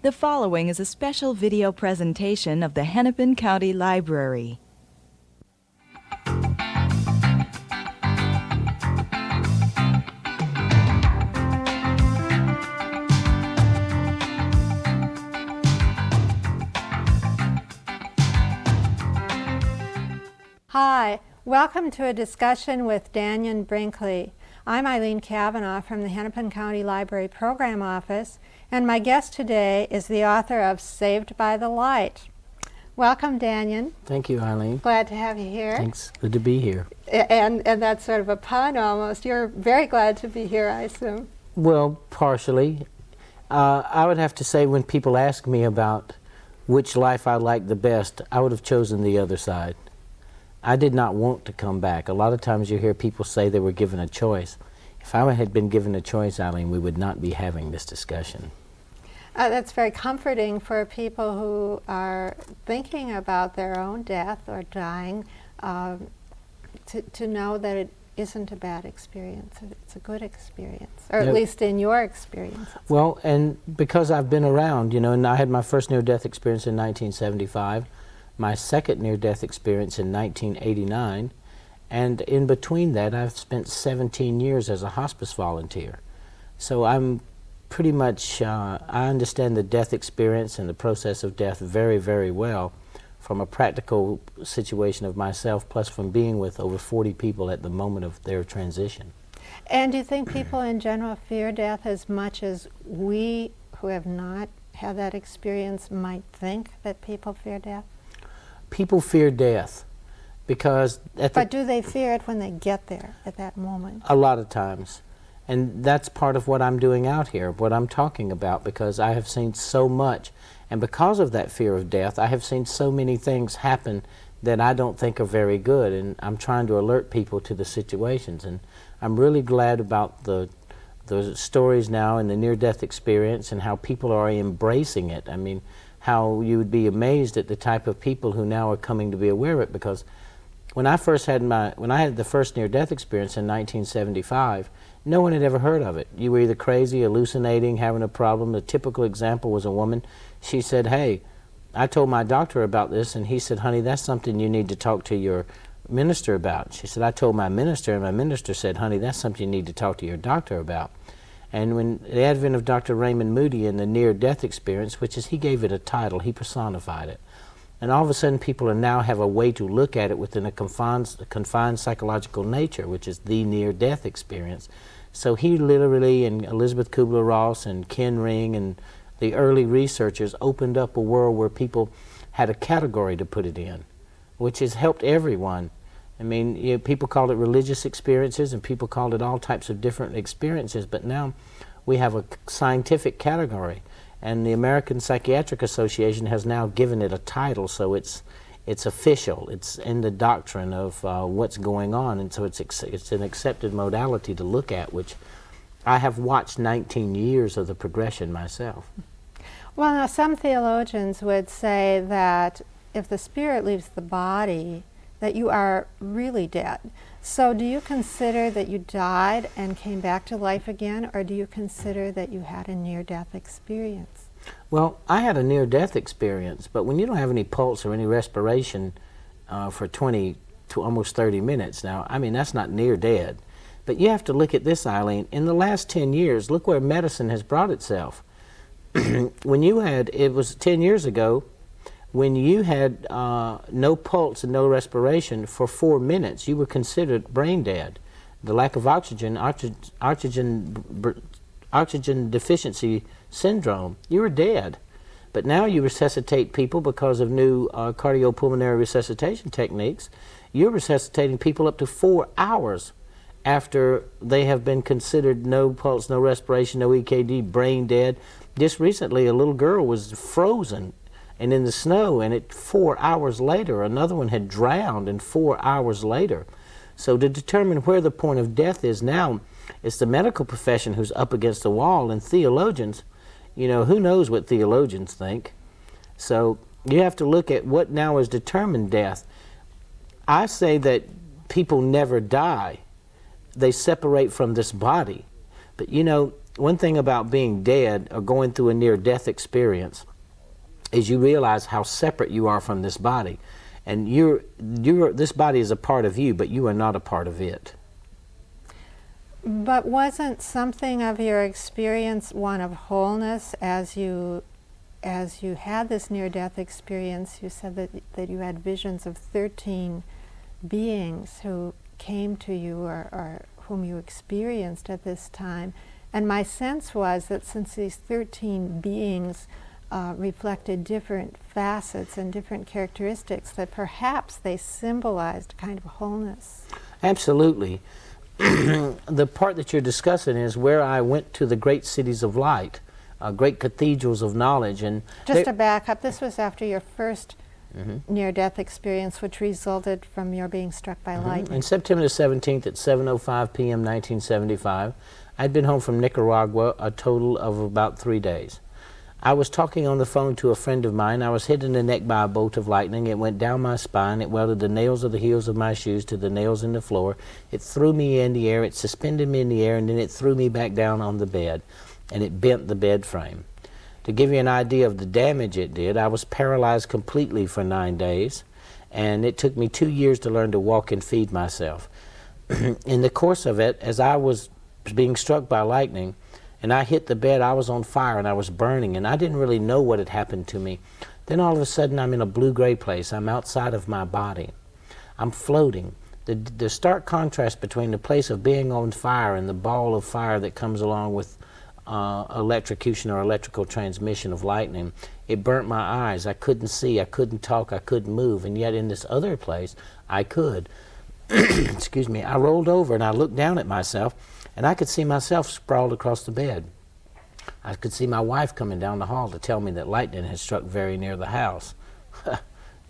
The following is a special video presentation of the Hennepin County Library. Hi, welcome to a discussion with Dannion Brinkley. I'm Eileen Cavanaugh from the Hennepin County Library Program Office, and my guest today is the author of Saved by the Light. Welcome, Dannion. Thank you, Eileen. Glad to have you here. Thanks. Good to be here. And that's sort of a pun almost. You're very glad to be here, I assume. Well, partially. I would have to say when people ask me about which life I like the best, I would have chosen the other side. I did not want to come back. A lot of times you hear people say they were given a choice. If I had been given a choice, Eileen, we would not be having this discussion. That's very comforting for people who are thinking about their own death or dying, to know that it isn't a bad experience. It's a good experience, or at least in your experience. Well, and because I've been around, you know, and I had my first near-death experience in 1975, my second near-death experience in 1989, and in between that I've spent 17 years as a hospice volunteer. So I'm pretty much, I understand the death experience and the process of death very, very well from a practical situation of myself, plus from being with over 40 people at the moment of their transition. And do you think people in general fear death as much as we who have not had that experience might think that people fear death? People fear death because but do they fear it when they get there at that moment? A lot of times. And that's part of what I'm doing out here, what I'm talking about, because I have seen so much. And because of that fear of death, I have seen so many things happen that I don't think are very good. And I'm trying to alert people to the situations. And I'm really glad about the stories now and the near-death experience and how people are embracing it. I mean, how you would be amazed at the type of people who now are coming to be aware of it, because when I had the first near-death experience in 1975, no one had ever heard of it. You were either crazy, hallucinating, having a problem. The typical example was a woman. She said, "Hey, I told my doctor about this," and he said, "Honey, that's something you need to talk to your minister about." She said, "I told my minister," and my minister said, "Honey, that's something you need to talk to your doctor about." And when the advent of Dr. Raymond Moody and the near-death experience, which is, he gave it a title, he personified it. And all of a sudden people now have a way to look at it within a confined psychological nature, which is the near-death experience. So he literally, and Elizabeth Kubler-Ross and Ken Ring and the early researchers opened up a world where people had a category to put it in, which has helped everyone. I mean, you know, people called it religious experiences and people called it all types of different experiences, but now we have a scientific category, and the American Psychiatric Association has now given it a title, so it's official. It's in the doctrine of what's going on, and so it's an accepted modality to look at, which I have watched 19 years of the progression myself. Well, now some theologians would say that if the spirit leaves the body, that you are really dead. So do you consider that you died and came back to life again, or do you consider that you had a near-death experience? Well, I had a near-death experience, but when you don't have any pulse or any respiration for 20 to almost 30 minutes now, I mean, that's not near dead. But you have to look at this, Eileen. In the last 10 years, look where medicine has brought itself. When you had, it was 10 years ago, when you had no pulse and no respiration for 4 minutes, you were considered brain dead. The lack of oxygen deficiency syndrome, you were dead. But now you resuscitate people because of new cardiopulmonary resuscitation techniques. You're resuscitating people up to 4 hours after they have been considered no pulse, no respiration, no EKG, brain dead. Just recently, a little girl was frozen and in the snow, and 4 hours later, another one had drowned, and 4 hours later. So to determine where the point of death is now, it's the medical profession who's up against the wall, and theologians, you know, who knows what theologians think. So you have to look at what now is determined death. I say that people never die. They separate from this body. But you know, one thing about being dead or going through a near-death experience is you realize how separate you are from this body. And this body is a part of you, but you are not a part of it. But wasn't something of your experience one of wholeness as you had this near-death experience? You said that you had visions of 13 beings who came to you or whom you experienced at this time. And my sense was that since these 13 beings reflected different facets and different characteristics, that perhaps they symbolized kind of wholeness. Absolutely. The part that you're discussing is where I went to the great cities of light, great cathedrals of knowledge. And just to back up, this was after your first near-death experience, which resulted from your being struck by lightning. On September the 17th at 7:05 p.m. 1975, I'd been home from Nicaragua a total of about 3 days. I was talking on the phone to a friend of mine. I was hit in the neck by a bolt of lightning. It went down my spine. It welded the nails of the heels of my shoes to the nails in the floor. It threw me in the air. It suspended me in the air, and then it threw me back down on the bed, and it bent the bed frame. To give you an idea of the damage it did, I was paralyzed completely for 9 days, and it took me 2 years to learn to walk and feed myself. In the course of it, as I was being struck by lightning, and I hit the bed, I was on fire and I was burning, and I didn't really know what had happened to me. Then all of a sudden I'm in a blue-gray place. I'm outside of my body. I'm floating. The stark contrast between the place of being on fire and the ball of fire that comes along with electrocution or electrical transmission of lightning, it burnt my eyes. I couldn't see, I couldn't talk, I couldn't move, and yet in this other place I could. Excuse me. I rolled over and I looked down at myself, and I could see myself sprawled across the bed. I could see my wife coming down the hall to tell me that lightning had struck very near the house.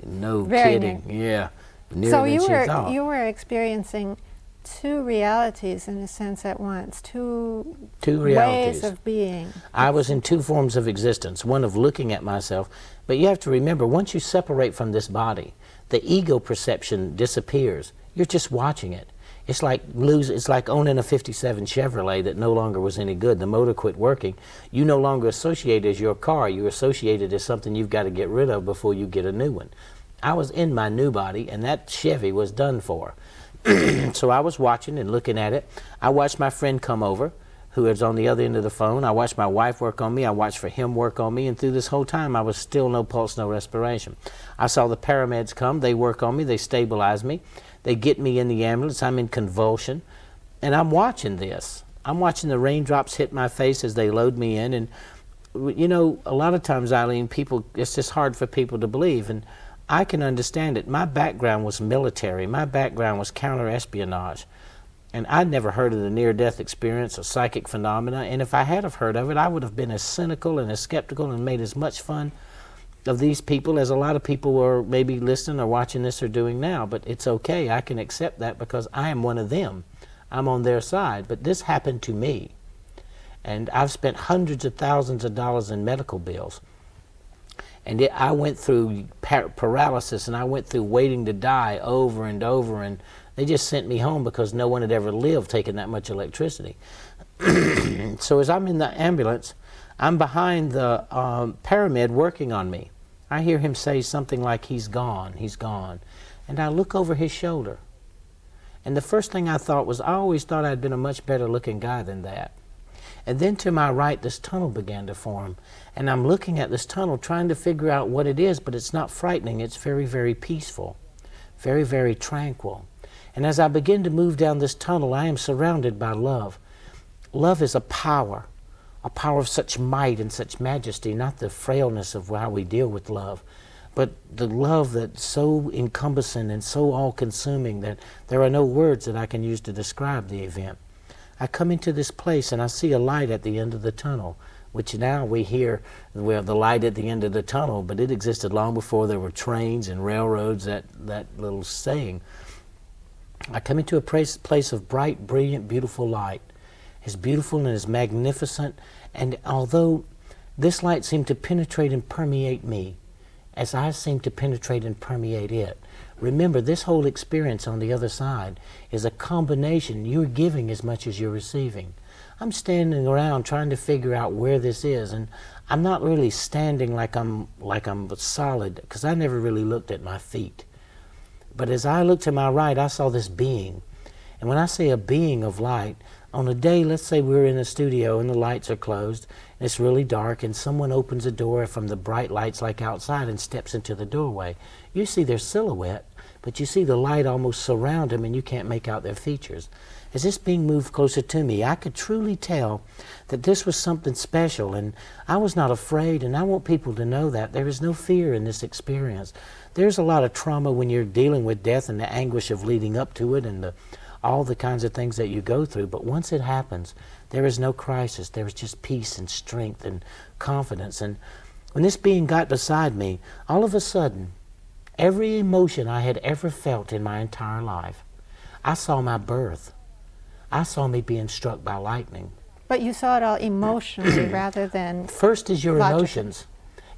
No kidding. Yeah. Nearer So than she thought. you were experiencing two realities in a sense at once, two realities. ways of being. I was in two forms of existence, one of looking at myself, but you have to remember, once you separate from this body, the ego perception disappears. You're just watching it. It's like owning a 57 Chevrolet that no longer was any good. The motor quit working. You no longer associate it as your car. You associate it as something you've got to get rid of before you get a new one. I was in my new body, and that Chevy was done for. So I was watching and looking at it. I watched my friend come over, who was on the other end of the phone. I watched my wife work on me. I watched for him work on me. And through this whole time, I was still no pulse, no respiration. I saw the paramedics come. They work on me. They stabilize me. They get me in the ambulance. I'm in convulsion. And I'm watching this. I'm watching the raindrops hit my face as they load me in. And, you know, a lot of times, Eileen, it's just hard for people to believe. And I can understand it. My background was military. My background was counter-espionage. And I'd never heard of the near-death experience or psychic phenomena. And if I had have heard of it, I would have been as cynical and as skeptical and made as much fun of these people as a lot of people are maybe listening or watching this are doing now. But it's okay. I can accept that because I am one of them. I'm on their side. But this happened to me. And I've spent hundreds of thousands of dollars in medical bills. And I went through paralysis, and I went through waiting to die over and over, and they just sent me home because no one had ever lived taking that much electricity. So as I'm in the ambulance, I'm behind the paramed working on me. I hear him say something like, he's gone, he's gone. And I look over his shoulder. And the first thing I thought was, I always thought I'd been a much better looking guy than that. And then to my right, this tunnel began to form. And I'm looking at this tunnel trying to figure out what it is, but it's not frightening. It's very, very peaceful, very, very tranquil. And as I begin to move down this tunnel, I am surrounded by love. Love is a power of such might and such majesty, not the frailness of how we deal with love, but the love that's so encompassing and so all-consuming that there are no words that I can use to describe the event. I come into this place and I see a light at the end of the tunnel, which now we hear where the light at the end of the tunnel, but it existed long before there were trains and railroads, that little saying. I come into a place of bright, brilliant, beautiful light. As beautiful and as magnificent, and although this light seemed to penetrate and permeate me, as I seemed to penetrate and permeate it. Remember, this whole experience on the other side is a combination. You're giving as much as you're receiving. I'm standing around trying to figure out where this is, and I'm not really standing like I'm solid, because I never really looked at my feet. But as I looked to my right, I saw this being. And when I say a being of light, on a day, let's say we're in a studio and the lights are closed, and it's really dark, and someone opens a door from the bright lights like outside and steps into the doorway. You see their silhouette, but you see the light almost surround them, and you can't make out their features. As this being moved closer to me, I could truly tell that this was something special, and I was not afraid, and I want people to know that. There is no fear in this experience. There's a lot of trauma when you're dealing with death and the anguish of leading up to it and all the kinds of things that you go through, but once it happens, there is no crisis. There is just peace and strength and confidence. And when this being got beside me, all of a sudden, every emotion I had ever felt in my entire life, I saw my birth. I saw me being struck by lightning. But you saw it all emotionally rather than First is your emotions.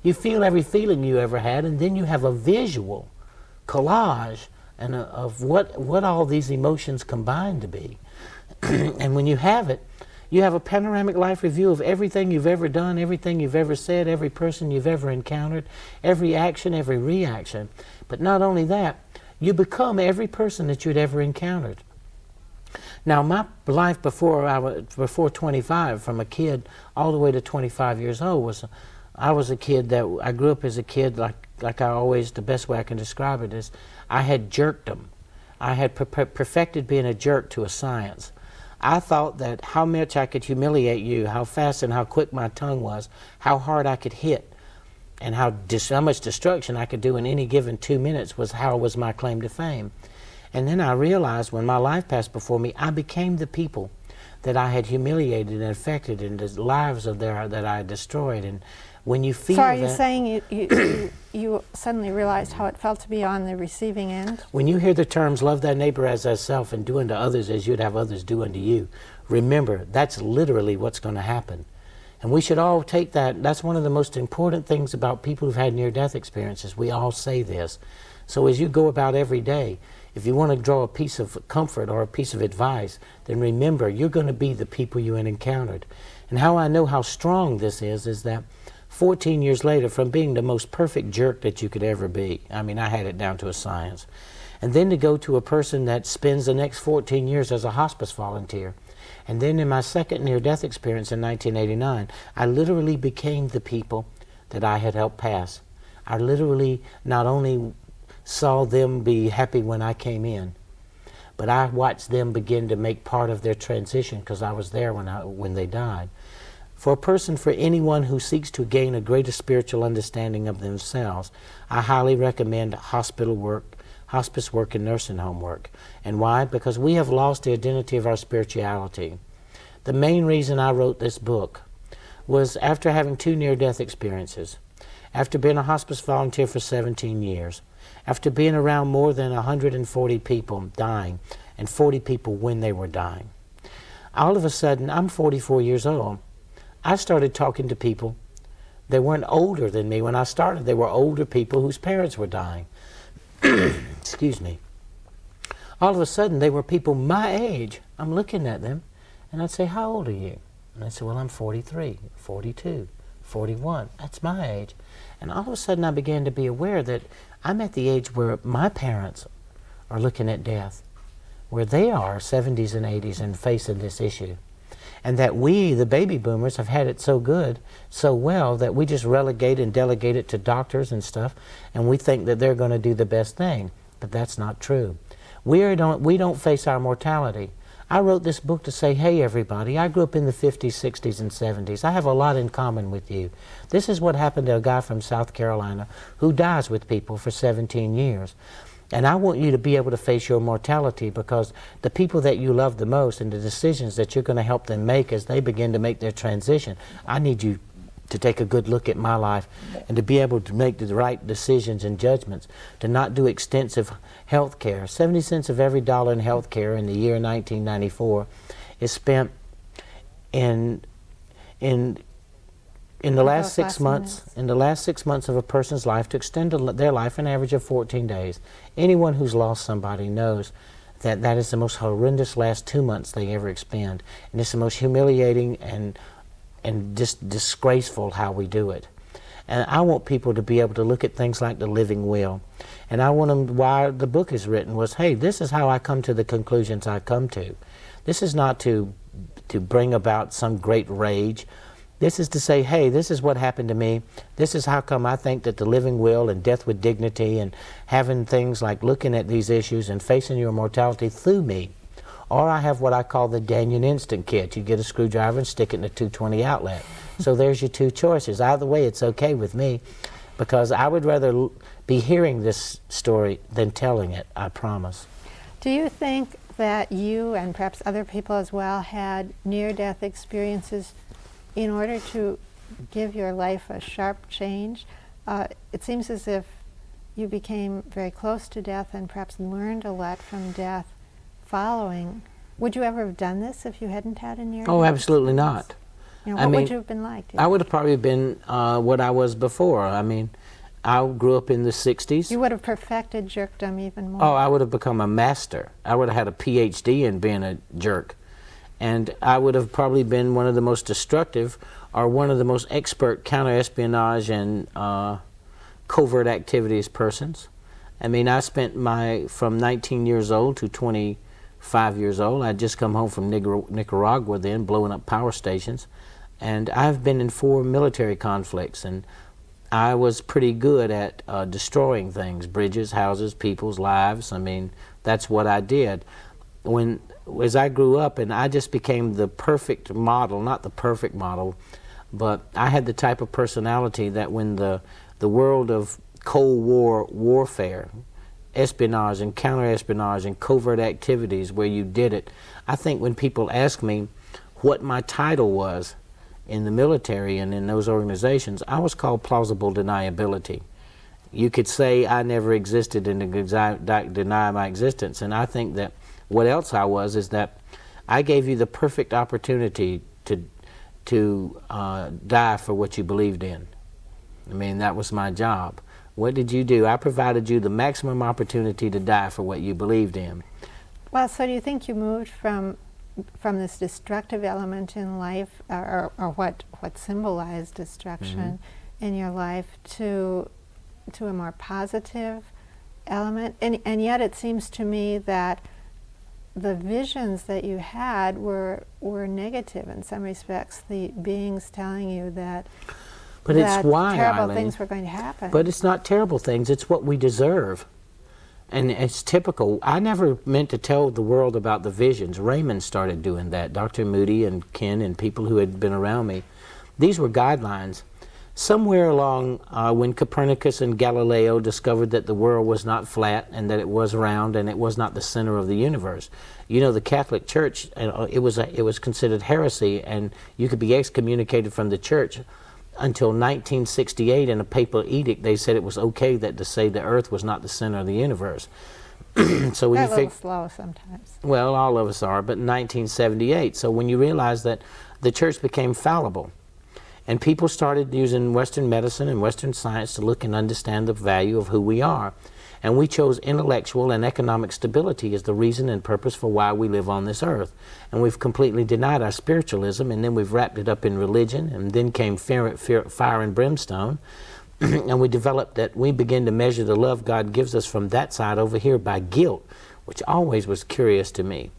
You feel every feeling you ever had, and then you have a visual collage and of what all these emotions combine to be. And when you have it, you have a panoramic life review of everything you've ever done, everything you've ever said, every person you've ever encountered, every action, every reaction. But not only that, you become every person that you'd ever encountered. Now, my life before 25, from a kid all the way to 25 years old, I was a kid that I grew up as a kid like I always, the best way I can describe it is, I had jerkdom. I had perfected being a jerk to a science. I thought that how much I could humiliate you, how fast and how quick my tongue was, how hard I could hit, and how much destruction I could do in any given 2 minutes was my claim to fame. And then I realized when my life passed before me, I became the people that I had humiliated and affected, and the lives of that I had destroyed. And when you feel So are you saying you suddenly realized how it felt to be on the receiving end? When you hear the terms, love thy neighbor as thyself and do unto others as you'd have others do unto you, remember, that's literally what's going to happen. And we should all take that. That's one of the most important things about people who've had near-death experiences. We all say this. So as you go about every day, if you want to draw a piece of comfort or a piece of advice, then remember, you're going to be the people you had encountered. And how I know how strong this is that 14 years later, from being the most perfect jerk that you could ever be, I mean, I had it down to a science, and then to go to a person that spends the next 14 years as a hospice volunteer, and then in my second near-death experience in 1989, I literally became the people that I had helped pass. I literally not only saw them be happy when I came in, but I watched them begin to make part of their transition because I was there when they died. For anyone who seeks to gain a greater spiritual understanding of themselves, I highly recommend hospice work, and nursing home work. And why? Because we have lost the identity of our spirituality. The main reason I wrote this book was after having 2 near-death experiences, after being a hospice volunteer for 17 years, after being around more than 140 people dying, and 40 people when they were dying. All of a sudden, I'm 44 years old. I started talking to people that weren't older than me when I started. They were older people whose parents were dying. Excuse me. All of a sudden, they were people my age. I'm looking at them, and I'd say, how old are you? And I'd say, well, I'm 43, 42, 41. That's my age. And all of a sudden, I began to be aware that I'm at the age where my parents are looking at death, where they are 70s and 80s and facing this issue. And that we, the baby boomers, have had it so good, so well, that we just relegate and delegate it to doctors and stuff, and we think that they're going to do the best thing. But that's not true. We don't face our mortality. I wrote this book to say, hey everybody, I grew up in the 50s, 60s, and 70s. I have a lot in common with you. This is what happened to a guy from South Carolina who dies with people for 17 years. And I want you to be able to face your mortality, because the people that you love the most and the decisions that you're going to help them make as they begin to make their transition, I need you to take a good look at my life and to be able to make the right decisions and judgments, to not do extensive health care. 70 cents of every dollar in health care in the year 1994 is spent in the last 6 months, in the last 6 months of a person's life, to extend their life an average of 14 days. Anyone who's lost somebody knows that is the most horrendous last 2 months they ever expend. And it's the most humiliating and just disgraceful how we do it. And I want people to be able to look at things like the living will. And I want them, why the book is written was, hey, this is how I come to the conclusions I come to. This is not to bring about some great rage. This is to say, hey, this is what happened to me. This is how come I think that the living will and death with dignity and having things like looking at these issues and facing your mortality through me. Or I have what I call the Dannion instant kit. You get a screwdriver and stick it in a 220 outlet. So there's your two choices. Either way, it's okay with me, because I would rather be hearing this story than telling it, I promise. Do you think that you and perhaps other people as well had near-death experiences in order to give your life a sharp change? It seems as if you became very close to death and perhaps learned a lot from death following. Would you ever have done this if you hadn't had a near-death Oh, absolutely experience? not. You know, what would you have been like? I would have probably been what I was before. I mean, I grew up in the 60s. You would have perfected jerkdom even more. Oh, I would have become a master. I would have had a PhD in being a jerk. And I would have probably been one of the most destructive or one of the most expert counter-espionage and covert activities persons. I mean, I spent from 19 years old to 25 years old, I'd just come home from Nicaragua then, blowing up power stations. And I've been in 4 military conflicts, and I was pretty good at destroying things, bridges, houses, people's lives. I mean, that's what I did. As I grew up, and I just became the perfect model, not the perfect model, but I had the type of personality that when the world of Cold War warfare, espionage and counter-espionage and covert activities where you did it, I think when people ask me what my title was in the military and in those organizations, I was called plausible deniability. You could say I never existed and deny my existence, and I think that what else I was is that I gave you the perfect opportunity to die for what you believed in. I mean, that was my job. What did you do? I provided you the maximum opportunity to die for what you believed in. Well, so do you think you moved from this destructive element in life, or what symbolized destruction in your life, to a more positive element? And yet it seems to me that the visions that you had were negative in some respects, the beings telling you that it's why, terrible Eileen, things were going to happen. But it's not terrible things, it's what we deserve. And it's typical. I never meant to tell the world about the visions. Raymond started doing that, Dr. Moody and Ken and people who had been around me. These were guidelines. Somewhere along when Copernicus and Galileo discovered that the world was not flat and that it was round and it was not the center of the universe. You know, the Catholic Church, it was considered heresy, and you could be excommunicated from the church until 1968 in a papal edict. They said it was okay to say the earth was not the center of the universe. So when They're you a little slow sometimes. Well, all of us are, but in 1978. So when you realize that the church became fallible, and people started using Western medicine and Western science to look and understand the value of who we are. And we chose intellectual and economic stability as the reason and purpose for why we live on this earth. And we've completely denied our spiritualism, and then we've wrapped it up in religion, and then came fire and brimstone. And we developed that we begin to measure the love God gives us from that side over here by guilt, which always was curious to me.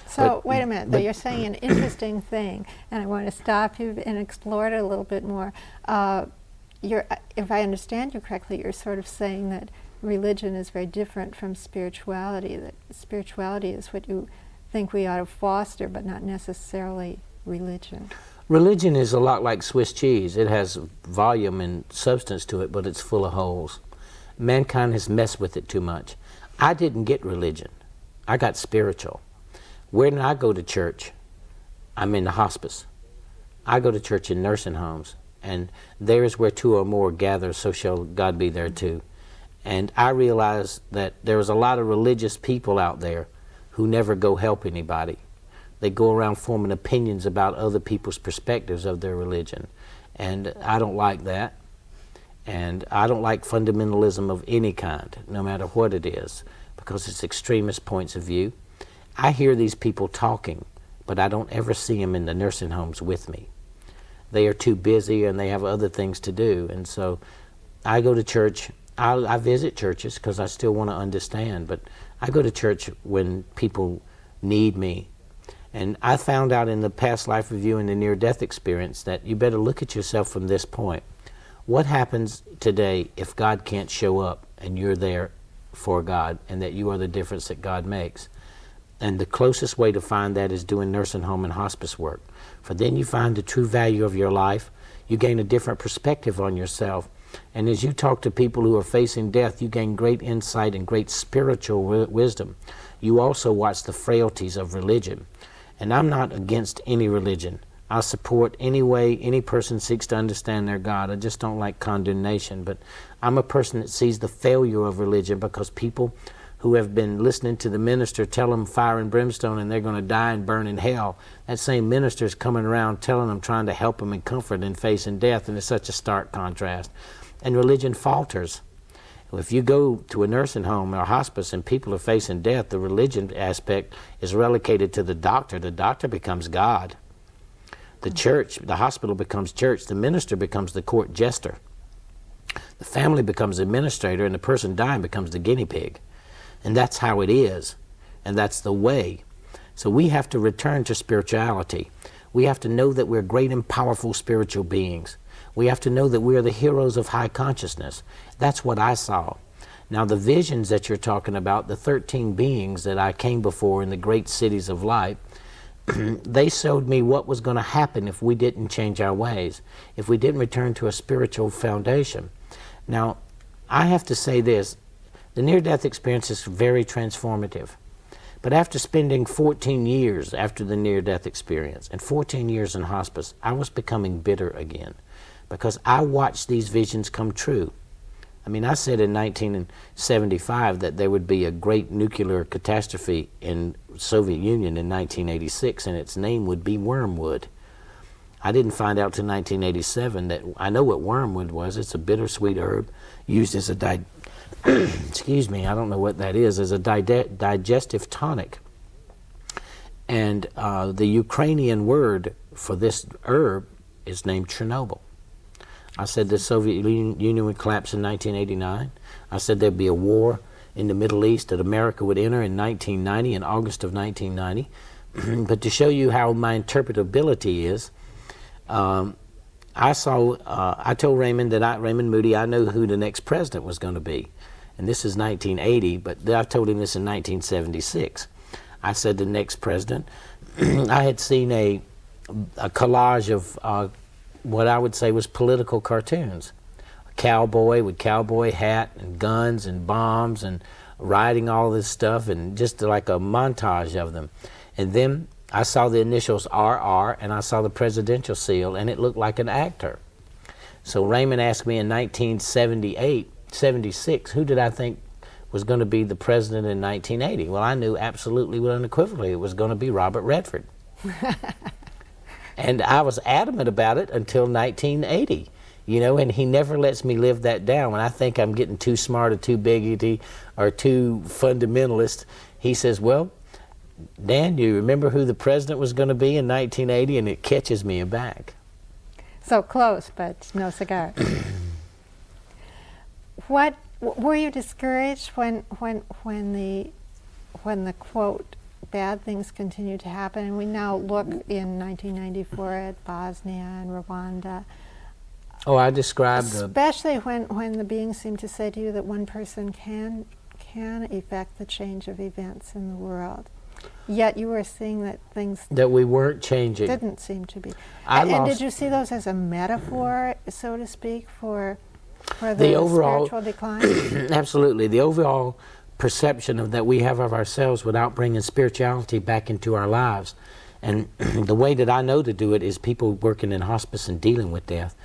So wait a minute, though, you're saying an interesting thing, and I want to stop you and explore it a little bit more. If I understand you correctly, you're sort of saying that religion is very different from spirituality, that spirituality is what you think we ought to foster, but not necessarily religion. Religion is a lot like Swiss cheese. It has volume and substance to it, but it's full of holes. Mankind has messed with it too much. I didn't get religion. I got spiritual. Where did I go to church? I'm in the hospice. I go to church in nursing homes, and there is where 2 or more gather, so shall God be there too. And I realized that there's a lot of religious people out there who never go help anybody. They go around forming opinions about other people's perspectives of their religion. And I don't like that. And I don't like fundamentalism of any kind, no matter what it is, because it's extremist points of view. I hear these people talking, but I don't ever see them in the nursing homes with me. They are too busy and they have other things to do. And so I go to church. I visit churches because I still want to understand, but I go to church when people need me. And I found out in the past life review and the near-death experience that you better look at yourself from this point. What happens today if God can't show up and you're there for God and that you are the difference that God makes? And the closest way to find that is doing nursing home and hospice work. For then you find the true value of your life. You gain a different perspective on yourself. And as you talk to people who are facing death, you gain great insight and great spiritual wisdom. You also watch the frailties of religion. And I'm not against any religion. I support any way any person seeks to understand their God. I just don't like condemnation. But I'm a person that sees the failure of religion because people who have been listening to the minister tell them fire and brimstone and they're going to die and burn in hell, that same minister is coming around telling them, trying to help them and comfort in facing death, and it's such a stark contrast. And religion falters. If you go to a nursing home or hospice and people are facing death, the religion aspect is relegated to the doctor. The doctor becomes God. The church, the hospital becomes church. The minister becomes the court jester. The family becomes the administrator, and the person dying becomes the guinea pig. And that's how it is, and that's the way. So we have to return to spirituality. We have to know that we're great and powerful spiritual beings. We have to know that we are the heroes of high consciousness. That's what I saw. Now the visions that you're talking about, the 13 beings that I came before in the great cities of light, they showed me what was going to happen if we didn't change our ways, if we didn't return to a spiritual foundation. Now, I have to say this, the near-death experience is very transformative. But after spending 14 years after the near-death experience and 14 years in hospice, I was becoming bitter again because I watched these visions come true. I mean, I said in 1975 that there would be a great nuclear catastrophe in Soviet Union in 1986 and its name would be wormwood. I didn't find out till 1987 that I know what wormwood was. It's a bittersweet herb used as a excuse me, I don't know what that is, as a digestive tonic. And the Ukrainian word for this herb is named Chernobyl. I said the Soviet Union would collapse in 1989. I said there'd be a war in the Middle East that America would enter in 1990, in August of 1990. But to show you how my interpretability is, I told Raymond Raymond Moody, I knew who the next president was going to be. And this is 1980, but I told him this in 1976. I said the next president, I had seen a collage of what I would say was political cartoons. A cowboy with cowboy hat and guns and bombs and riding all this stuff and just like a montage of them. And then I saw the initials RR and I saw the presidential seal and it looked like an actor. So Raymond asked me in 1976, who did I think was going to be the president in 1980? Well, I knew absolutely unequivocally it was going to be Robert Redford. And I was adamant about it until 1980, you know, and he never lets me live that down. When I think I'm getting too smart or too biggity or too fundamentalist, he says, well, Dan, do you remember who the president was going to be in 1980? And it catches me aback. So close, but no cigar. What were you discouraged when the quote bad things continue to happen, and we now look in 1994 at Bosnia and Rwanda? Oh, I described especially when the beings seem to say to you that one person can effect the change of events in the world. Yet you were seeing that things that we weren't changing. Didn't seem to be. And did you see those as a metaphor, so to speak, for the overall spiritual decline? Absolutely. The overall perception of that we have of ourselves without bringing spirituality back into our lives. And the way that I know to do it is people working in hospice and dealing with death.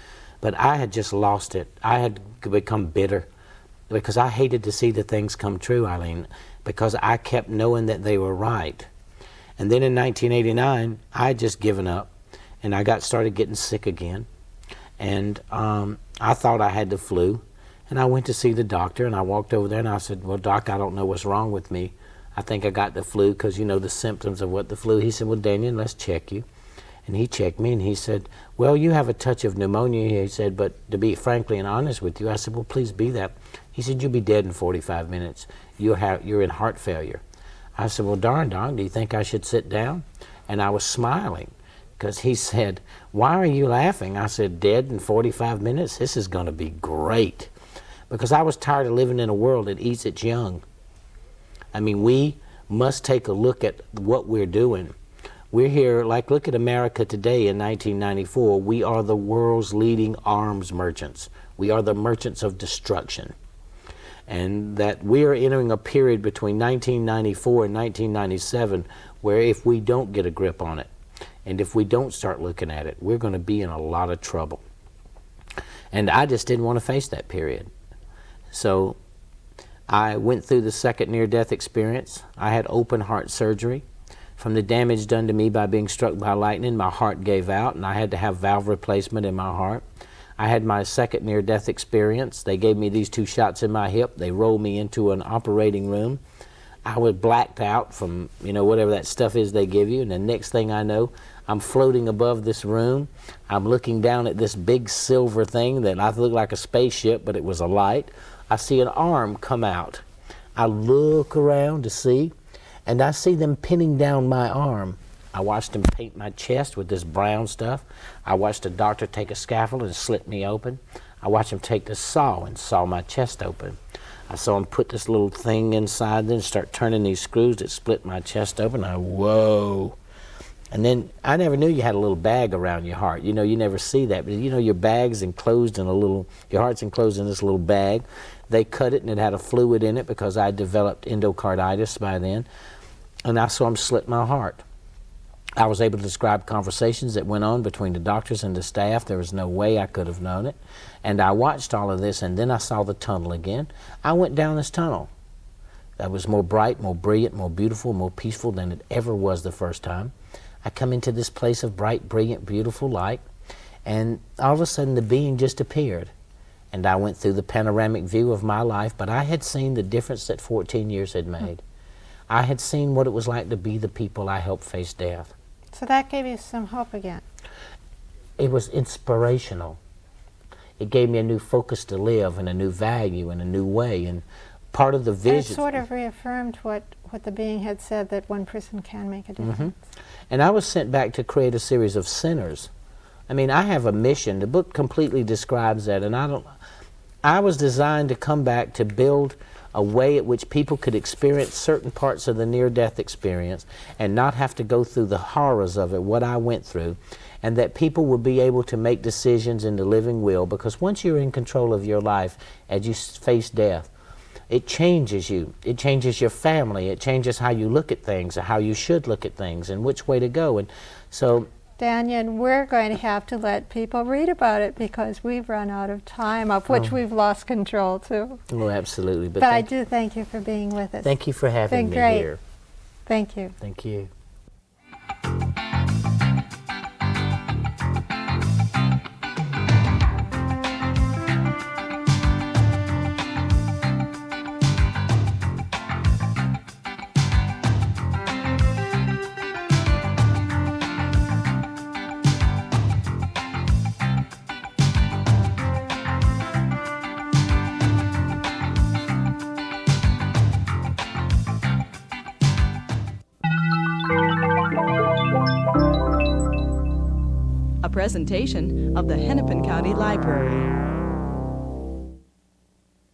But I had just lost it. I had become bitter because I hated to see the things come true, Eileen, because I kept knowing that they were right. And then in 1989, I had just given up, and I started getting sick again. And I thought I had the flu, and I went to see the doctor, and I walked over there, and I said, well, Doc, I don't know what's wrong with me. I think I got the flu because, you know, the symptoms of what the flu. He said, well, Dannion, let's check you. And he checked me and he said, well, you have a touch of pneumonia. He said, but to be frankly and honest with you, I said, well, please be that. He said, you'll be dead in 45 minutes. You're in heart failure. I said, well, darn, Doc, do you think I should sit down? And I was smiling because he said, why are you laughing? I said, dead in 45 minutes? This is going to be great. Because I was tired of living in a world that eats its young. I mean, we must take a look at what we're doing. We're here, like, look at America today in 1994. We are the world's leading arms merchants. We are the merchants of destruction. And that we are entering a period between 1994 and 1997 where if we don't get a grip on it, and if we don't start looking at it, we're going to be in a lot of trouble. And I just didn't want to face that period. So I went through the second near-death experience. I had open heart surgery. From the damage done to me by being struck by lightning, my heart gave out and I had to have valve replacement in my heart. I had my second near-death experience. They gave me these 2 shots in my hip. They rolled me into an operating room. I was blacked out from, you know, whatever that stuff is they give you. And the next thing I know, I'm floating above this room. I'm looking down at this big silver thing that I looked like a spaceship, but it was a light. I see an arm come out. I look around to see, and I see them pinning down my arm. I watched them paint my chest with this brown stuff. I watched a doctor take a scaffold and slit me open. I watched him take the saw and saw my chest open. I saw him put this little thing inside then start turning these screws that split my chest open. Whoa. And then I never knew you had a little bag around your heart. You know, you never see that, but you know your bag's enclosed in your heart's enclosed in this little bag. They cut it and it had a fluid in it because I developed endocarditis by then. And I saw him slit my heart. I was able to describe conversations that went on between the doctors and the staff. There was no way I could have known it. And I watched all of this, and then I saw the tunnel again. I went down this tunnel. That was more bright, more brilliant, more beautiful, more peaceful than it ever was the first time. I come into this place of bright, brilliant, beautiful light, and all of a sudden the being just appeared. And I went through the panoramic view of my life, but I had seen the difference that 14 years had made. I had seen what it was like to be the people I helped face death. So that gave you some hope again. It was inspirational. It gave me a new focus to live and a new value and a new way. And part of the vision. It sort of reaffirmed what the being had said, that one person can make a difference. And I was sent back to create a series of centers. I mean, I have a mission. The book completely describes that. And I was designed to come back to build a way at which people could experience certain parts of the near-death experience and not have to go through the horrors of it, what I went through, and that people would be able to make decisions in the living will, because once you're in control of your life as you face death, it changes you. It changes your family. It changes how you look at things, or how you should look at things, and which way to go. And so, Dannion, we're going to have to let people read about it because we've run out of time, of which we've lost control too. Oh, absolutely. But I do thank you for being with us. Thank you for having me great. here. Thank you. Thank you. A presentation of the Hennepin County Library.